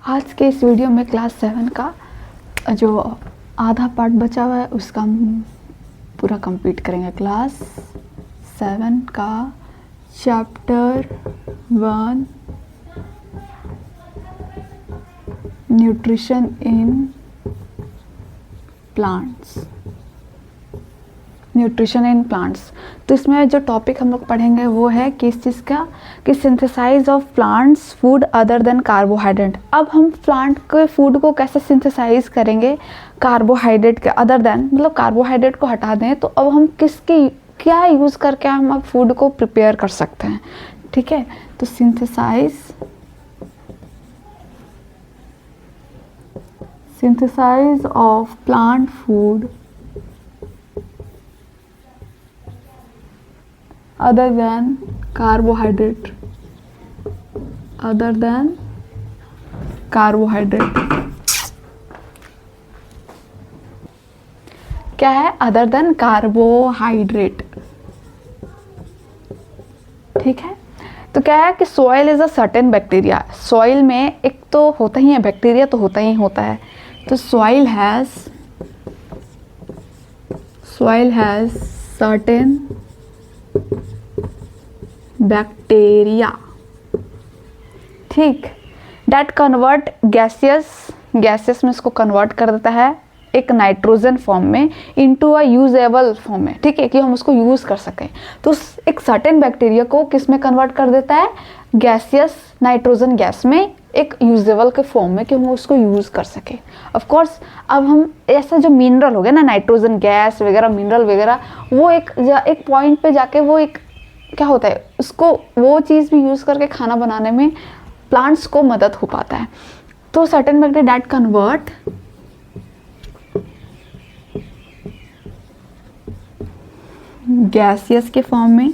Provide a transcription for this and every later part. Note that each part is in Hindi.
आज के इस वीडियो में क्लास 7 का जो आधा पार्ट बचा हुआ है उसका हम पूरा कंप्लीट करेंगे। क्लास 7 का chapter 1 nutrition in plants, nutrition in plants. तो इसमें जो टॉपिक हम लोग पढ़ेंगे वो है किस चीज़ का, कि synthesise of plants food other than carbohydrate. अब हम प्लांट के फूड को कैसे सिंथेसाइज करेंगे कार्बोहाइड्रेट के अदर देन, मतलब कार्बोहाइड्रेट को हटा दें तो अब हम किसकी क्या यूज़ करके हम अब फूड को प्रिपेयर कर सकते हैं। ठीक है, तो synthesise of plant food other than carbohydrate, क्या है अदर देन कार्बोहाइड्रेट। ठीक है, तो क्या है कि soil is a certain bacteria. Soil में एक तो होता ही है बैक्टीरिया, तो होता ही होता है। तो सॉइल हैज सर्टेन बैक्टीरिया, ठीक, डैट कन्वर्ट गैसियस में इसको कन्वर्ट कर देता है एक नाइट्रोजन फॉर्म में इनटू अ यूजेबल फॉर्म में। ठीक है, कि हम उसको यूज़ कर सकें। तो एक सर्टेन बैक्टीरिया को किस में कन्वर्ट कर देता है, गैसियस नाइट्रोजन गैस में, एक यूजेबल के फॉर्म में, कि हम उसको यूज़ कर सकें। ऑफ कोर्स अब हम ऐसा जो मिनरल हो गया ना, नाइट्रोजन गैस वगैरह, मिनरल वगैरह, वो एक पॉइंट पे जाके वो एक क्या होता है, उसको वो चीज़ भी यूज़ करके खाना बनाने में प्लांट्स को मदद हो पाता है। तो certain bacteria that convert gaseous के फॉर्म में,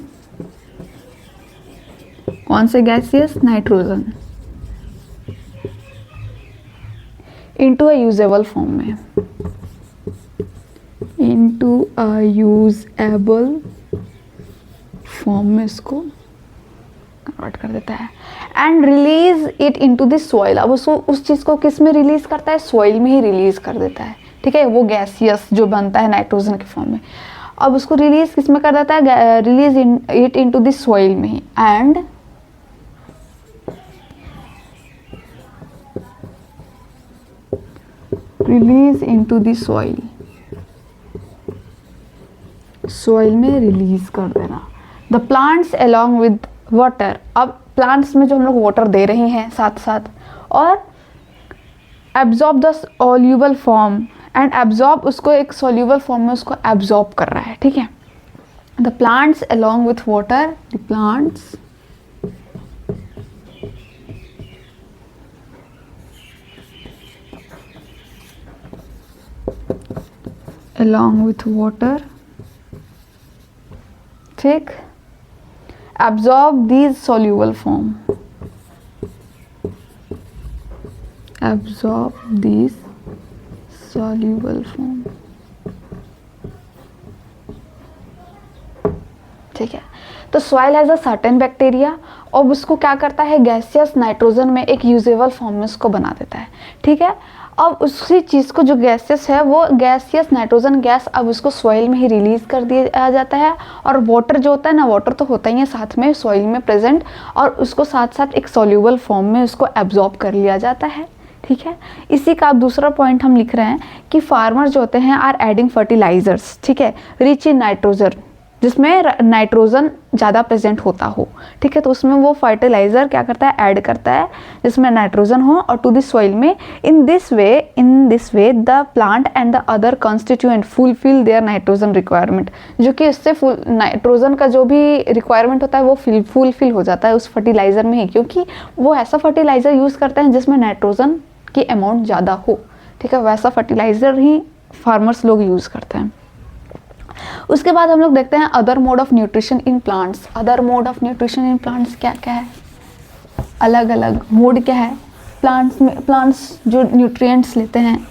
कौन से gaseous, nitrogen, into a usable form में, इनटू अ यूजेबल फॉर्म में इसको कन्वर्ट कर देता है and release it into the soil. अब उसको उस चीज़ को किस में रिलीज करता है, सॉइल में ही रिलीज कर देता है। ठीक है, वो गैसियस जो बनता है नाइट्रोजन के फॉर्म में, अब उसको रिलीज किस में कर देता है, release it into the soil में ही, and release into the soil में रिलीज कर देना। The plants along with water, अब प्लांट्स में जो हम लोग वाटर दे रहे हैं साथ साथ, और absorb the soluble form, and absorb उसको एक सॉल्यूबल फॉर्म में उसको एब्जॉर्ब कर रहा है। ठीक है, the plants along with water, the plants along with water, ठीक, absorb these soluble form, ठीक है। तो soil has a certain bacteria, और उसको क्या करता है, गैसियस नाइट्रोजन में एक यूजेबल फॉर्म में उसको बना देता है। ठीक है, अब उसी चीज़ को जो गैसियस है, वो गैसियस नाइट्रोजन गैस अब उसको सॉइल में ही रिलीज कर दिया जाता है, और वाटर जो होता है ना, वाटर तो होता ही है साथ में सॉइल में प्रेजेंट, और उसको साथ साथ एक सॉल्यूबल फॉर्म में उसको एब्जॉर्ब कर लिया जाता है। ठीक है, इसी का अब दूसरा पॉइंट हम लिख रहे हैं कि फार्मर जो होते हैं आर एडिंग फर्टिलाइजर्स, ठीक है, रिच इन नाइट्रोजन, जिसमें नाइट्रोजन ज़्यादा प्रेजेंट होता हो। ठीक है, तो उसमें वो फर्टिलाइज़र क्या करता है, ऐड करता है जिसमें नाइट्रोजन हो, और टू द सॉइल में। In this way the plant and the other constituent fulfil there nitrogen requirement, जो कि इससे नाइट्रोजन का जो भी रिक्वायरमेंट होता है वो फुलफिल हो जाता है उस फर्टिलाइज़र में ही, क्योंकि वो ऐसा फर्टिलाइज़र यूज़ करते हैं जिसमें नाइट्रोजन की अमाउंट ज़्यादा हो। ठीक है, वैसा फर्टिलाइज़र ही फार्मर्स लोग यूज़ करते हैं। उसके बाद हम लोग देखते हैं other mode of nutrition in plants. Other mode of nutrition in plants क्या क्या है, अलग अलग मोड क्या है प्लांट्स में, प्लांट्स जो न्यूट्रिएंट्स लेते हैं।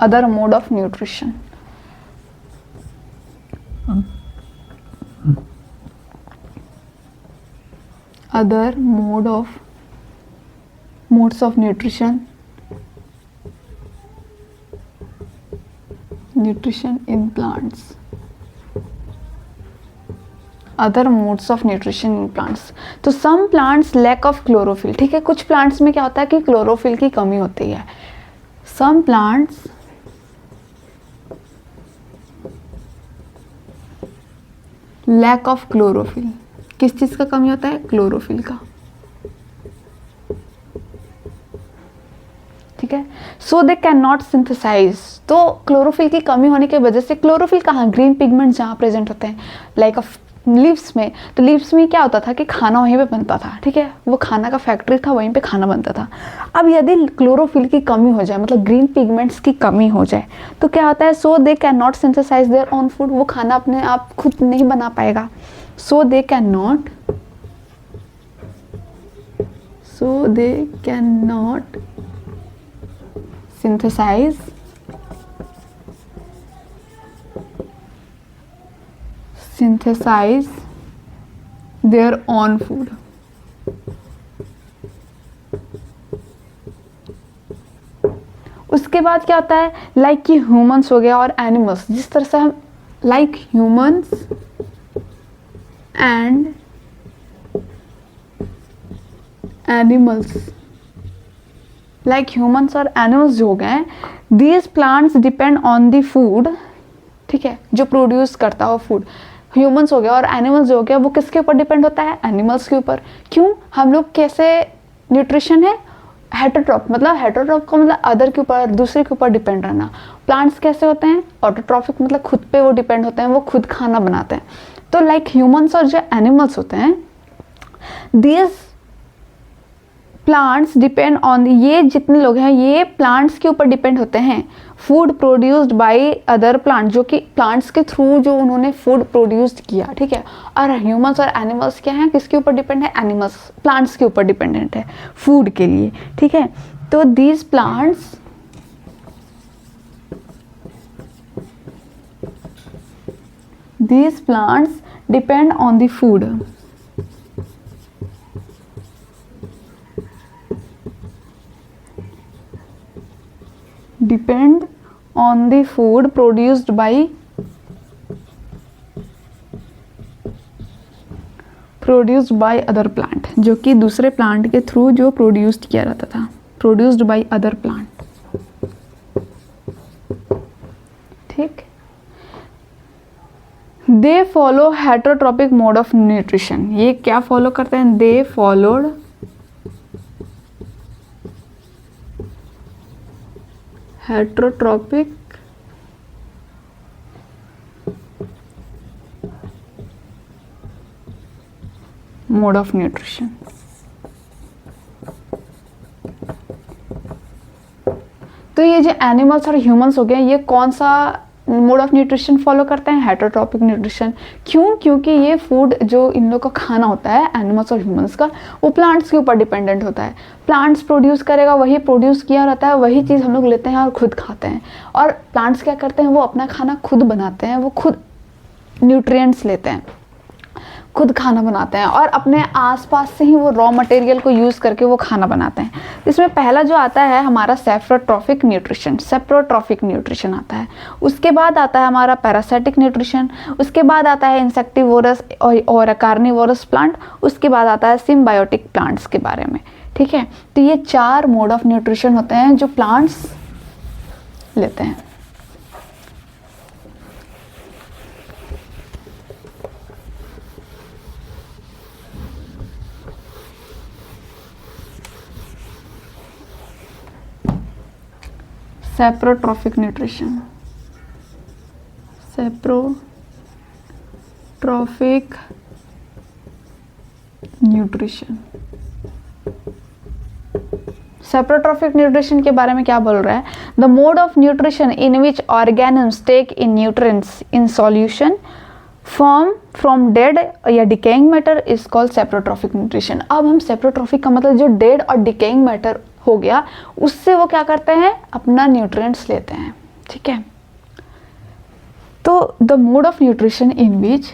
other mode of nutrition. other modes of nutrition in plants. Other modes of nutrition in plants. तो some plants lack of chlorophyll. ठीक है, कुछ प्लांट्स में क्या होता है कि क्लोरोफिल की कमी होती है. Some plants lack of chlorophyll. किस चीज़ का कमी होता है? क्लोरोफिल का. ठीक है. So they can not synthesise. तो क्लोरोफिल की कमी होने की वजह से, क्लोरोफिल कहाँ? ग्रीन पिगमेंट जहाँ प्रेजेंट होते हैं लाइक ऑफ लीव्स में. तो लीव्स में क्या होता था कि खाना वहीं पे बनता था. ठीक है, वो खाना का फैक्ट्री था, वहीं पे खाना बनता था. अब यदि क्लोरोफिल की कमी हो जाए, मतलब ग्रीन पिगमेंट्स की कमी हो जाए, तो क्या होता है? So they can not synthesize their own food. वो खाना अपने आप खुद नहीं बना पाएगा. So they can not synthesize their own food. उसके बाद क्या होता है? लाइक कि ह्यूमंस हो गया और एनिमल्स. जिस तरह से हम like humans and animals, like humans और एनिमल्स जो हो गए, these plants depend on the food. ठीक है, जो प्रोड्यूस करता हो फूड. ह्यूमंस हो गया और एनिमल्स जो हो गया, वो किसके ऊपर डिपेंड होता है? एनिमल्स के ऊपर. क्यों? हम लोग कैसे न्यूट्रिशन है? हेटरोट्रॉप. मतलब हेटरोट्रॉप का मतलब अदर के ऊपर, दूसरे के ऊपर डिपेंड रहना. प्लांट्स कैसे होते हैं? ऑटोट्रॉफिक, मतलब खुद पे वो डिपेंड होते हैं, वो खुद खाना बनाते हैं. तो लाइक ह्यूमंस और जो एनिमल्स होते हैं, दीज प्लांट्स डिपेंड ऑन, ये जितने लोग हैं ये प्लांट्स के ऊपर डिपेंड होते हैं. Food produced by other plant, जो कि प्लांट्स के थ्रू जो उन्होंने फूड प्रोड्यूस्ड किया. ठीक है, और ह्यूमंस और एनिमल्स क्या हैं? किसके ऊपर डिपेंड है? एनिमल्स, प्लांट्स के ऊपर डिपेंडेंट है फूड के लिए. ठीक है, तो these plants depend on the food. Depend on the food produced by other plant, जो कि दूसरे प्लांट के थ्रू जो प्रोड्यूस्ड किया जाता था. Produced by other plant. ठीक. They follow heterotrophic mode of nutrition. ये क्या फॉलो करते हैं? They followed heterotrophic mode of nutrition. तो ये जो एनिमल्स और ह्यूमंस हो गए, ये कौन सा मोड ऑफ न्यूट्रिशन फॉलो करते हैं? Heterotrophic nutrition. क्यों? क्योंकि ये फूड जो इन लोग का खाना होता है एनिमल्स और ह्यूमंस का, वो प्लांट्स के ऊपर डिपेंडेंट होता है. प्लांट्स प्रोड्यूस करेगा, वही प्रोड्यूस किया रहता है, वही चीज़ हम लोग लेते हैं और खुद खाते हैं. और प्लांट्स क्या करते हैं? वो अपना खाना खुद बनाते हैं, वो खुद न्यूट्रिएंट्स लेते हैं, खुद खाना बनाते हैं और अपने आसपास से ही वो रॉ मटेरियल को यूज़ करके वो खाना बनाते हैं. इसमें पहला जो आता है हमारा सेप्रोट्रॉफिक न्यूट्रिशन आता है. उसके बाद आता है हमारा पैरासाइटिक न्यूट्रिशन. उसके बाद आता है इंसेक्टिवोरस और कार्निवोरस प्लांट. उसके बाद आता है सिम्बायोटिक प्लांट्स के बारे में. ठीक है, तो ये 4 मोड ऑफ न्यूट्रिशन होते हैं जो प्लांट्स लेते हैं. Saprotrophic nutrition. सेप्रोट्रॉफिक न्यूट्रिशन के बारे में क्या बोल रहा है? The mode of nutrition in which organisms take in nutrients in solution form from dead या decaying matter is called saprotrophic nutrition. अब हम सेप्रोट्रॉफिक का मतलब जो डेड और डिकेइंग मैटर हो गया, उससे वो क्या करते हैं? अपना न्यूट्रिएंट्स लेते हैं. ठीक है, तो the mode of nutrition in which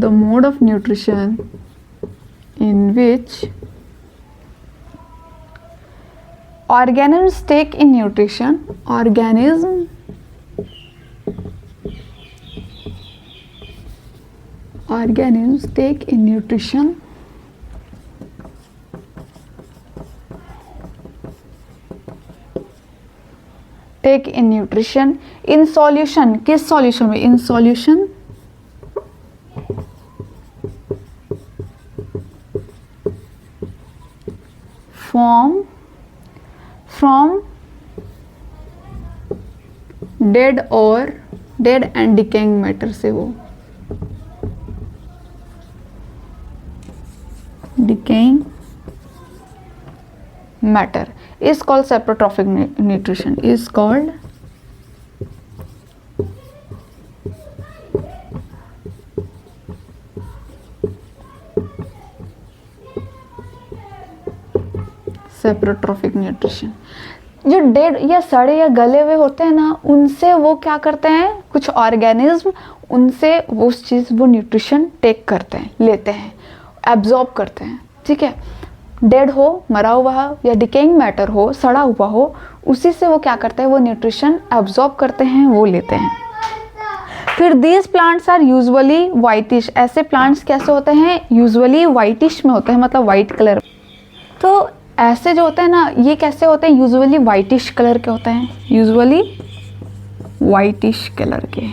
the mode of nutrition in which organisms take in nutrition, organisms take in nutrition in solution, किस solution में, in solution from dead and decaying matter से, वो decaying matter is called saprotrophic nutrition, is called saprotrophic nutrition। जो डेड या सड़े या गले हुए होते हैं ना, उनसे वो क्या करते हैं, कुछ ऑर्गेनिज्म उनसे वो उस चीज़, वो न्यूट्रिशन टेक करते हैं, लेते हैं, एब्जॉर्ब करते हैं, ठीक है। डेड हो, मरा हुआ या डिकेइंग मैटर हो, सड़ा हुआ हो, उसी से वो क्या करते हैं, वो न्यूट्रिशन एब्जॉर्ब करते हैं, वो लेते हैं। फिर these plants are usually whitish, ऐसे प्लांट्स कैसे होते हैं, यूजुअली वाइटिश में होते हैं, मतलब वाइट कलर। तो ऐसे जो होते हैं ना, ये कैसे होते हैं, यूजुअली वाइटिश कलर के होते हैं, यूजुअली वाइटिश कलर के,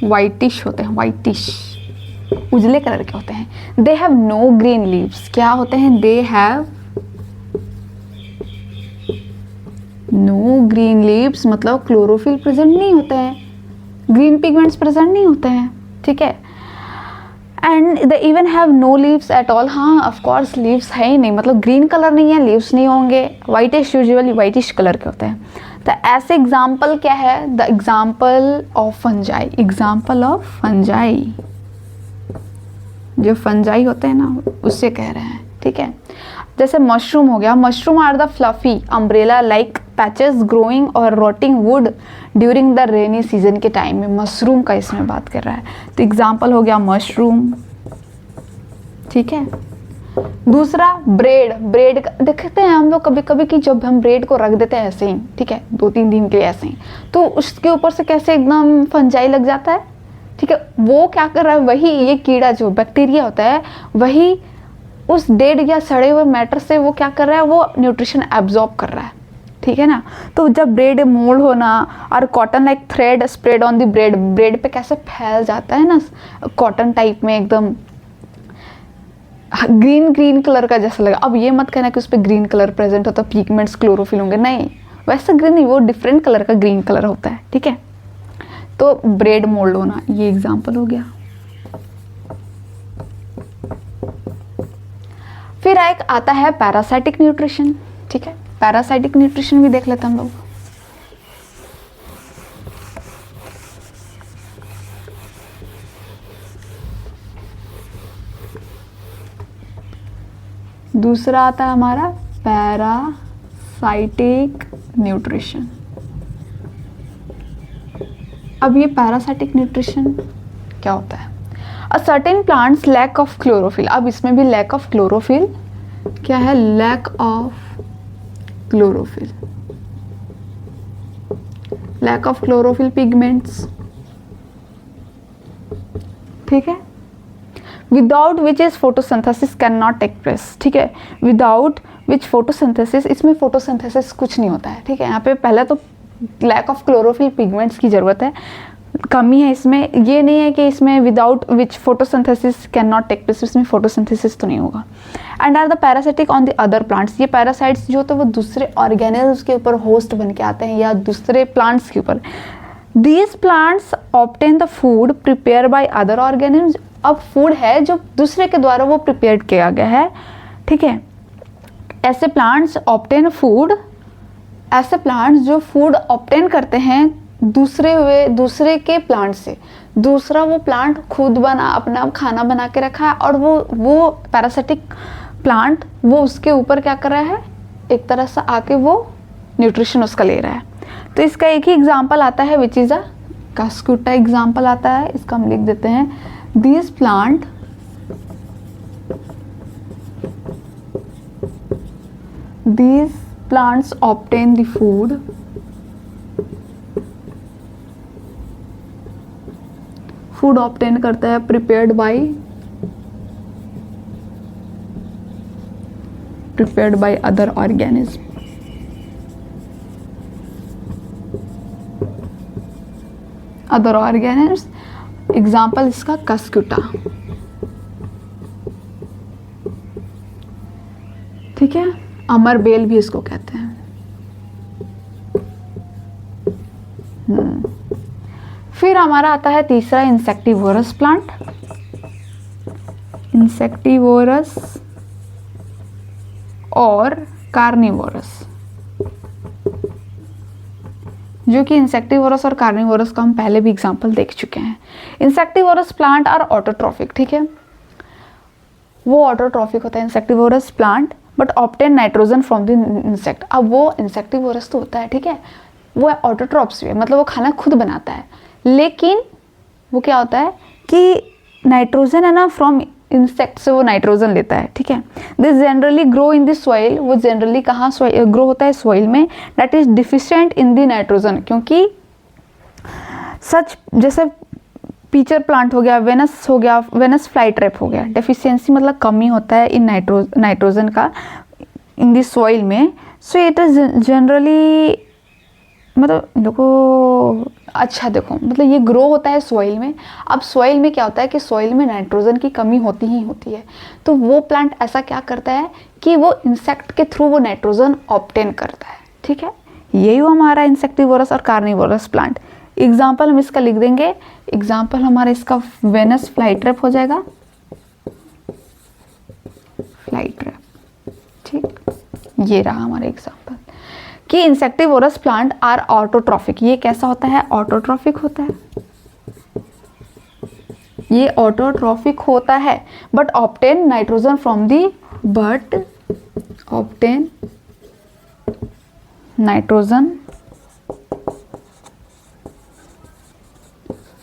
वाइटिश होते हैं, वाइटिश उजले कलर के होते हैं। They have no green leaves, क्या होते हैं, they have no green leaves, मतलब क्लोरोफिल प्रेजेंट नहीं होते हैं, ग्रीन पिगमेंट्स प्रेजेंट नहीं होते हैं, ठीक है। And they even have no leaves at all, हाँ ऑफ कोर्स लीव्स है ही नहीं, मतलब ग्रीन कलर नहीं है, लीव्स नहीं होंगे, वाइटिश, यूजुअली वाइटिश कलर के होते हैं। तो ऐसे एग्जाम्पल क्या है, the example of fungi, example of fungi, जो फंजाई होते हैं ना, उससे कह रहे हैं, ठीक है। जैसे मशरूम हो गया, mushroom are the fluffy umbrella like patches growing और rotting wood during the rainy season के टाइम में, मशरूम का इसमें बात कर रहा है। तो एग्जाम्पल हो गया मशरूम, ठीक है। दूसरा ब्रेड, ब्रेड का देखते हैं हम लोग कभी कभी कि जब हम ब्रेड को रख देते हैं ऐसे ही, ठीक है, 2-3 दिन के लिए ऐसे ही, तो उसके ऊपर से कैसे एकदम फंजाई लग जाता है, ठीक है। वो क्या कर रहा है, वही ये कीड़ा जो बैक्टीरिया होता है, वही उस डेड या सड़े हुए मैटर से वो क्या कर रहा है, वो न्यूट्रिशन एब्जॉर्ब कर रहा है, ठीक है ना। तो जब ब्रेड मोल्ड होना और cotton like thread spread on the bread, bread पे कैसे फैल जाता है ना, कॉटन टाइप में एकदम ग्रीन कलर का जैसा लगा। अब ये मत कहना कि उस पर ग्रीन कलर प्रेजेंट होता है, पिगमेंट्स क्लोरोफिल होंगे, नहीं, वैसा ग्रीन नहीं, वो डिफरेंट कलर का ग्रीन कलर होता है, ठीक है। तो ब्रेड मोल्ड होना, ये एग्जाम्पल हो गया। फिर एक आता है पैरासाइटिक न्यूट्रिशन, ठीक है। पैरासाइटिक न्यूट्रिशन भी देख लेते हैं हम लोग। दूसरा आता है हमारा पैरासाइटिक न्यूट्रिशन। अब ये पैरासाइटिक न्यूट्रिशन क्या होता है, a certain plants lack of chlorophyll. अब इसमें भी लैक ऑफ क्लोरोफिल क्या है, lack of chlorophyll, lack of chlorophyll pigments, ठीक है। Without which is photosynthesis cannot take place, ठीक है। विदाउट विच फोटोसिंथेसिस, इसमें फोटोसिंथेसिस कुछ नहीं होता है, ठीक है। यहाँ पे पहले तो लैक ऑफ क्लोरोफिल पिगमेंट्स की ज़रूरत है, कमी है इसमें, ये नहीं है कि इसमें without which photosynthesis cannot take place, इसमें फोटोसिंथेसिस तो नहीं होगा। And are the parasitic on the other plants, ये पैरासाइट्स जो होते हैं वो दूसरे ऑर्गेनिज्म्स के ऊपर होस्ट बन के आते हैं या दूसरे प्लांट्स के ऊपर। These plants obtain the food prepare by other organisms. अब फूड है जो दूसरे के द्वारा वो प्रिपेयर किया गया है, ठीक है। ऐसे प्लांट्स ऑब्टेन फूड, ऐसे प्लांट्स जो फूड ऑब्टेन करते हैं दूसरे के प्लांट से, दूसरा वो प्लांट खुद अपना खाना बना के रखा है और वो पैरासाइटिक प्लांट वो उसके ऊपर क्या कर रहा है, एक तरह से आके वो न्यूट्रिशन उसका ले रहा है। तो इसका एक ही एग्जांपल आता है विच इज़ अ कास्कुटा एग्जाम्पल आता है, इसका हम लिख देते हैं, this plants obtain the food obtain करता है prepared by other organism. Example इसका कास्कुटा, ठीक है, अमर बेल भी इसको कहते हैं। फिर हमारा आता है तीसरा इंसेक्टिवोरस प्लांट, इंसेक्टिवोरस और कार्निवोरस, जो कि इंसेक्टिवोरस और कार्निवोरस का हम पहले भी एग्जांपल देख चुके हैं। इंसेक्टिवोरस प्लांट आर ऑटोट्रॉफिक, ठीक है, वो ऑटोट्रॉफिक होता है insectivorous plant, but obtain nitrogen from the insect. अब वो इंसेक्टिवोरस तो होता है, ठीक है, वो ऑटोट्रॉप्स भी है, मतलब वो खाना खुद बनाता है, लेकिन वो क्या होता है कि नाइट्रोजन है ना, फ्रॉम इंसेक्ट से वो नाइट्रोजन लेता है, ठीक है। This generally grow in the soil, वो जनरली कहाँ ग्रो होता है, सॉइल में, that is deficient in the nitrogen, क्योंकि सच जैसे पीचर प्लांट हो गया, वेनस हो गया, वेनस फ्लाई ट्रैप हो गया, डेफिशिएंसी मतलब कमी होता है इन नाइट्रोजन का इन द सॉइल में। सो इट इज जनरली, मतलब देखो, अच्छा देखो, मतलब ये ग्रो होता है सॉइल में। अब सॉइल में क्या होता है कि सॉइल में नाइट्रोजन की कमी होती ही होती है, तो वो प्लांट ऐसा क्या करता है कि वो इंसेक्ट के थ्रू वो नाइट्रोजन ऑब्टेन करता है, ठीक है। यही हमारा इंसेक्टिवोरस और कार्निवोरस प्लांट। एग्जाम्पल हम इसका लिख देंगे, एग्जाम्पल हमारा इसका वेनस फ्लाई ट्रैप हो जाएगा, फ्लाई ट्रैप, ठीक, ये रहा हमारा एग्जाम्पल कि इंसेक्टिवोरस प्लांट आर ऑटोट्रॉफिक। ये कैसा होता है, ऑटोट्रॉफिक होता है, ये ऑटोट्रॉफिक होता है, but obtain nitrogen from the, but obtain nitrogen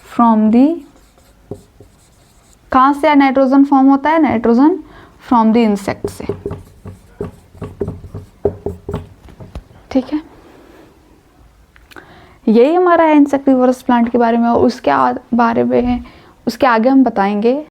from the, कहाँ से नाइट्रोजन फॉर्म होता है, नाइट्रोजन फ्रॉम दी इंसेक्ट से, ठीक है। यही हमारा है इंसेक्टिवोरस प्लांट के बारे में, और उसके बारे में उसके आगे हम बताएंगे